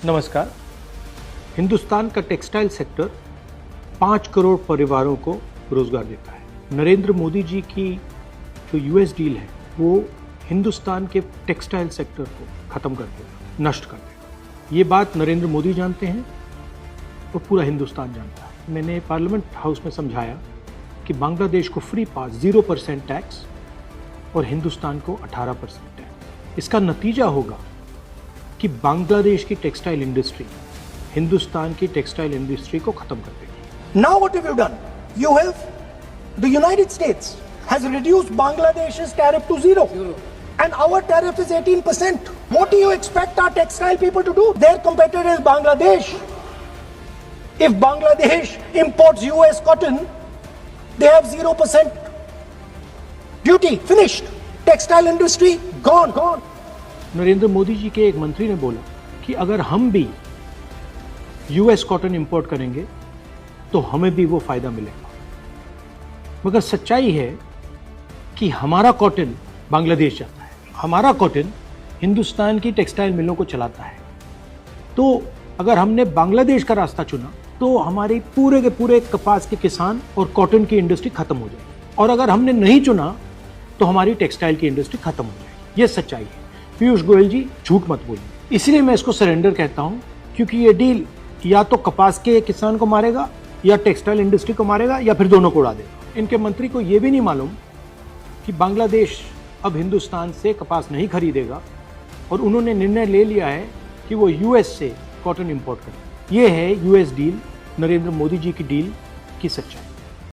नमस्कार। हिंदुस्तान का textile sector 5 crore परिवारों को रोजगार देता है। नरेंद्र मोदी जी की जो यूएस डील है वो हिंदुस्तान के टेक्सटाइल सेक्टर को खत्म कर देगा, नष्ट कर देगा। ये बात नरेंद्र मोदी जानते हैं और पूरा हिंदुस्तान जानता है। मैंने पार्लियामेंट हाउस में समझाया कि बांग्लादेश को फ्री पास 0% टैक्स और हिंदुस्तान को 18% टैक्स। इसका नतीजा होगा कि बांग्लादेश की टेक्सटाइल इंडस्ट्री हिंदुस्तान की टेक्सटाइल इंडस्ट्री को खत्म कर देगी। Now what have you done? You have, the United States has reduced Bangladesh's tariff to zero. And our tariff is 18%. What do you expect our textile people to do? Their competitor is Bangladesh. If Bangladesh imports US cotton, they have 0% duty. Finished. Textile industry gone. Narendra Modi ji के एक मंत्री ने बोला कि अगर हम भी US cotton import करेंगे तो हमें भी वो फायदा मिलेगा। मगर सच्चाई है कि हमारा कॉटन बांग्लादेश जाता है, हमारा कॉटन हिंदुस्तान की टेक्सटाइल मिलों को चलाता है। तो अगर हमने बांग्लादेश का रास्ता चुना तो हमारे पूरे के पूरे कपास के किसान और कॉटन की इंडस्ट्री खत्म हो जाएगी, और अगर हमने नहीं चुना तो हमारी टेक्सटाइल की इंडस्ट्री खत्म हो जाएगी। ये सच्चाई है। पीयूष गोयल जी, झूठ मत बोलिए। इसलिए मैं इसको सरेंडर कहता हूं, क्योंकि ये डील या तो कपास के किसान को मारेगा या टेक्सटाइल इंडस्ट्री को मारेगा या फिर दोनों को उड़ा देगा। इनके मंत्री को ये भी नहीं मालूम कि बांग्लादेश अब हिंदुस्तान से कपास नहीं खरीदेगा और उन्होंने निर्णय ले लिया है कि वो यूएस से कॉटन इंपोर्ट करें। ये है यूएस डील, नरेंद्र मोदी जी की डील की सच्चाई।